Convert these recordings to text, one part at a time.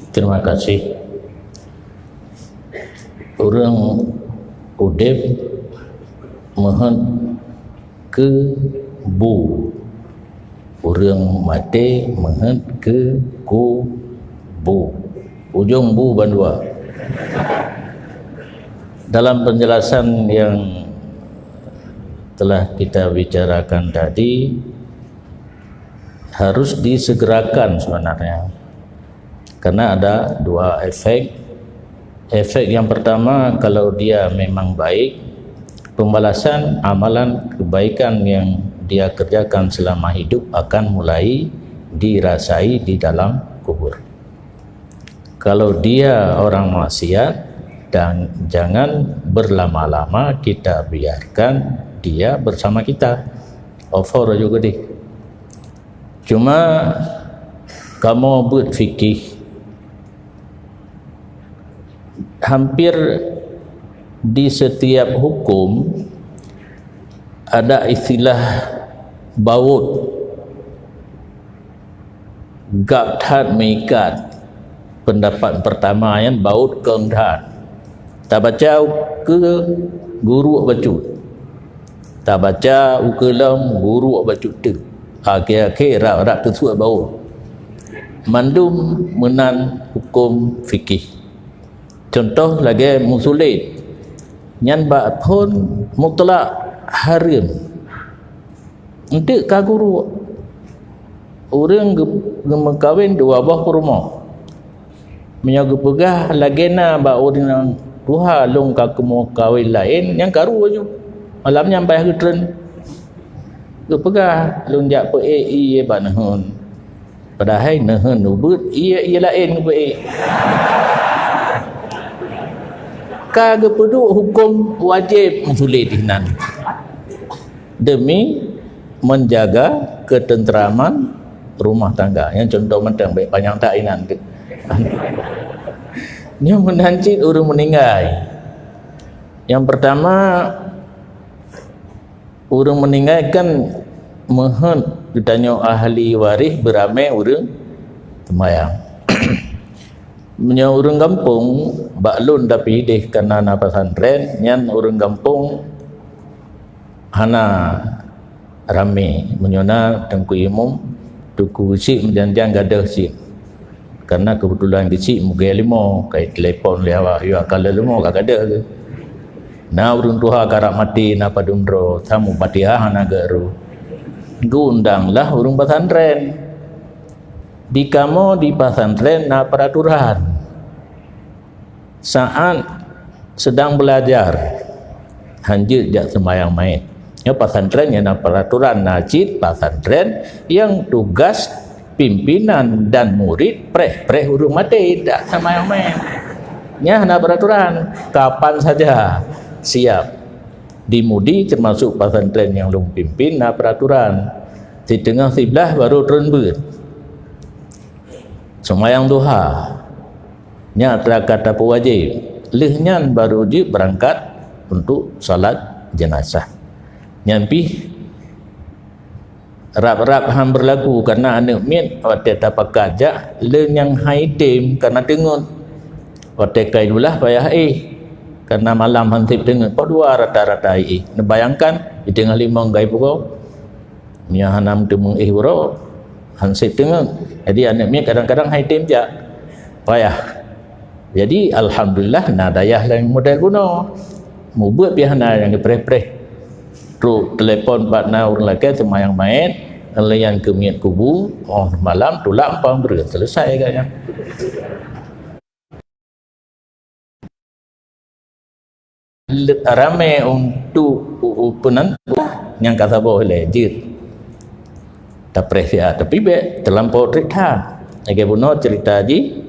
Terima kasih. Orang udip mohon ke bu, orang mati mohon ke bu, ujung bu bandua. Dalam penjelasan yang telah kita bicarakan tadi, harus disegerakan sebenarnya. Karena ada dua efek. Efek yang pertama, kalau dia memang baik, pembalasan amalan kebaikan yang dia kerjakan selama hidup akan mulai dirasai di dalam kubur. Kalau dia orang maksiat, dan jangan berlama-lama kita biarkan dia bersama kita. Offer juga deh. Cuma kamu berfikir hampir di setiap hukum ada istilah baut, gap that mekat. Pendapat pertama yang baut keng that. Tak baca ke guru baca, tak baca ukelam guru baca tu. Akhir-akhir rak kesuat baut. Mandum menan hukum fikih. Contoh lagi musulit nyan ba pun mutlak haram untuk ka guru orang gemekawin dua buah kurma menyaga pegah lagi na ba orang tuha long ka kemu kawin lain yang karu aju malam nyampai hari tren ke pegah long jak pe e ba nahun padahal nahun ubut ia lain pe kagak perlu hukum wajib musulit dinan demi menjaga ketenteraman rumah tangga. Yang contoh mentang baik panjang tak inan tu. Dia menancit orang meninggal. Yang pertama orang meninggal kan mohon ditanya ahli waris beramai orang temayang. Punya orang kampung baklun tapi deh kena na pesantren nyan orang kampung hana rame menyona tengku imum tuku sik menjanjang gadah sik karena kebetulan di sik muga limo kai telefon lewa yo akal limo ka gadah ke na urun tuha karak mati na padundro tamu patiah hana garu gundanglah urung pesantren di kamu di pesantren na peraturan saat sedang belajar hanjir jak sembahyang main ya pesantren yang peraturan najid pesantren yang tugas pimpinan dan murid preh urung mati tak sembahyang main nya na peraturan kapan saja siap dimudi termasuk pesantren yang long pimpin na peraturan di tengah sebelah baru turun ber sembahyang duha nya kata pewajib lehnya baru je berangkat untuk salat jenazah nyampi rap-rap ham berlaku karena anak mit waktu tapak kajak le yang haidim karena dengut waktu kaidulah payah karena malam hantip dengut dua rata-rata bayangkan di tengah limang gai pukau nya hanam temung bro hansip dengut jadi anak mit kadang-kadang haidim jak payah. Jadi alhamdulillah nadayah yang model guna mu buat biahna yang preh-preh tu telefon partner orang lagi semayang main layan ke miat kubu malam tulak pang ber selesai kayaknya ramai untuk penentu yang kata boleh jid tak preh tapi be terlampau cerita lagi bunuh cerita di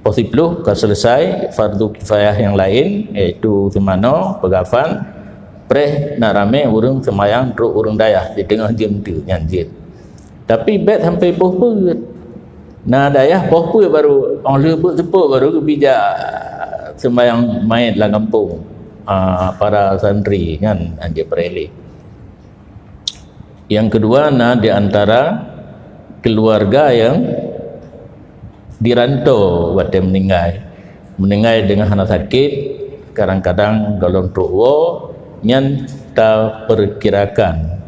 posiblu kalau selesai fardu kifayah yang lain iaitu semano pegafan preh nak rame urang semayang teruk urang dayah di tengah jam tu nyanjit tapi bet sampai pohput na dayah pohput baru orang lebut sepuk baru bijak semayang main dalam kampung para santri kan anjir pereli. Yang kedua di antara keluarga yang dirantau wate meninggal dengan hana sakit kadang-kadang golong tuwo nyan ta perkirakan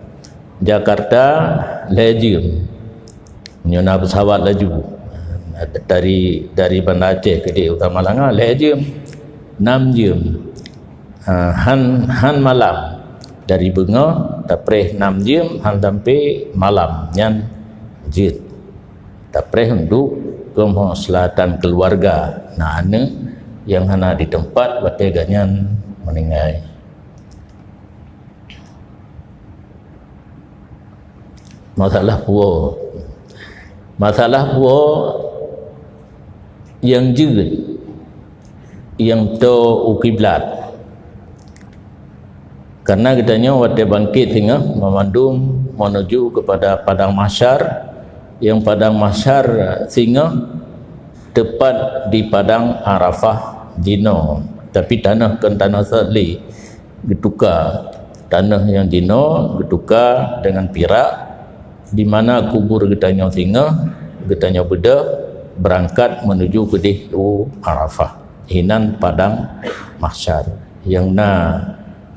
Jakarta lejum nyona pesawat laju dari Bandar Aceh ke di Utama Langah lejum 6 jam han malam dari Bunga tapreh 6 jam han sampai malam nyan jit tapreh untuk kemaslahatan keluarga nah ane yang hana di tempat wate ganyan meninggal. Masalah puo yang jeut yang to ukiblat karena kitanya wate bangkit hingga memandung menuju kepada padang mahsyar yang padang mahsyar sehingga tepat di padang Arafah Dino tapi tanah kan tanah Sadli getuka tanah yang Dino getuka dengan Perak di mana kubur getanya sehingga getanya beda berangkat menuju ke di Arafah hinan padang mahsyar yang na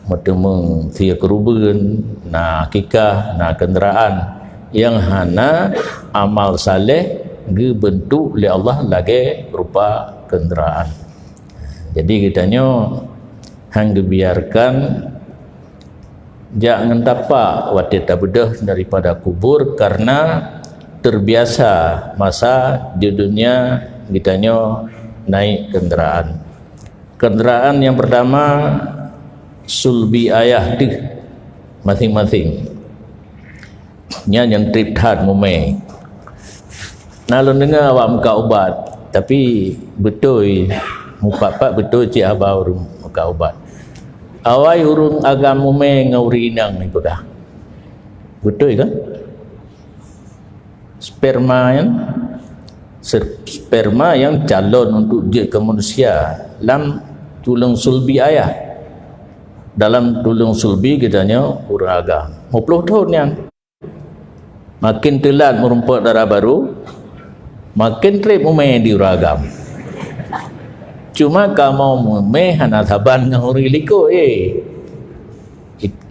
bertemu sia kerubun na akikah na kenderaan yang hana amal saleh ge bentuk oleh Allah lagi berupa kenderaan. Jadi kitanya hang dibiarkan jangan tapak watita bedah daripada kubur karena terbiasa masa di dunia kitanya naik kenderaan. Kenderaan yang pertama sulbi ayah di masing-masing nya yang trip hard mume nalon dengar awak muka ubat tapi betul muka betul cik abah urung muka ubat awai urung agam mume ngauri inang ni pedah betul kan sperma yang calon untuk je ke manusia dalam tulang sulbi ayah dalam tulang sulbi kitanya urang agam 50 tahun yang makin telat merumput darah baru makin trip umeh di uragam cuma kamu umeh hana saban ngahuri liko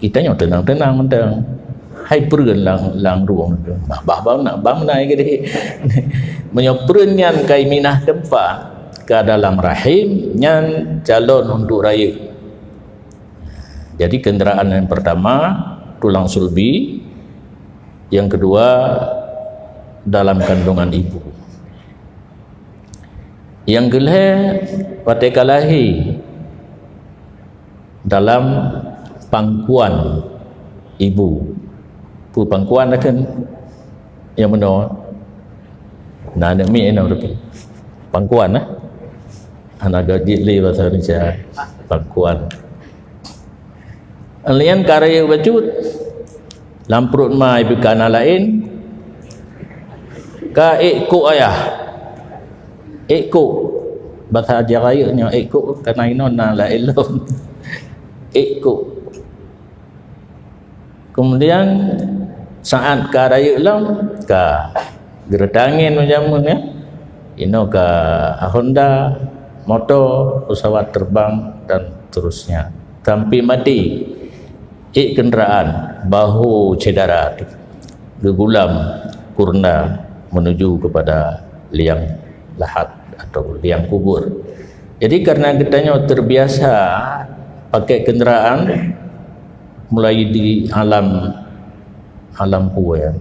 itanya tenang-tenang mentang hai perun lang ruang bah nak bang naik gede menyoprenyan kai minah tempat ke dalam rahim nyan calon untuk raya. Jadi kenderaan yang pertama tulang sulbi, yang kedua dalam kandungan ibu, yang kelima wateka lahi dalam pangkuan ibu. Pangkuan akan yang mana nak ada mi enak tapi pangkuan anak gaji le bahasa Indonesia pangkuan alian karya wajud lamprut mai bekana lain ka ekko ayah ekko bahasa jarayanya ekko kana inon na la elon ekko kemudian saat karaya lam ka geretangin menjamun ya ino ka Honda motor pesawat terbang dan terusnya sampai mati kenderaan bahu cedera gegulam kurna menuju kepada liang lahat atau liang kubur. Jadi karena kitanya terbiasa pakai kenderaan mulai di alam ya,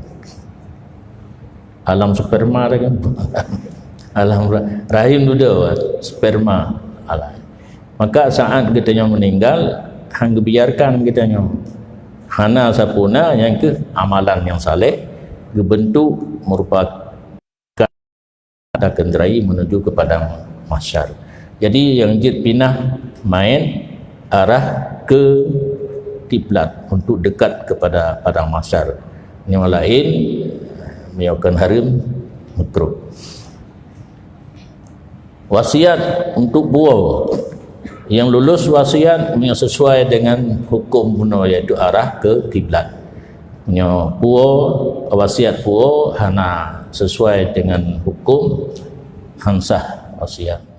alam sperma kan, alam rahim dulu sperma alam. Maka saat kitanya meninggal hang biarkan kitanya hana sapuna yang ke amalan yang saleh dibentuk merupakan ada kenderai menuju ke padang mahsyar. Jadi yang jid pinah main arah ke kiblat untuk dekat kepada padang mahsyar. Yang lain menyaukan harim makruh. Wasiat untuk buah yang lulus wasiat yang sesuai dengan hukum kuno iaitu arah ke kiblat. Punya puo wasiat puo hana sesuai dengan hukum Hansah Asia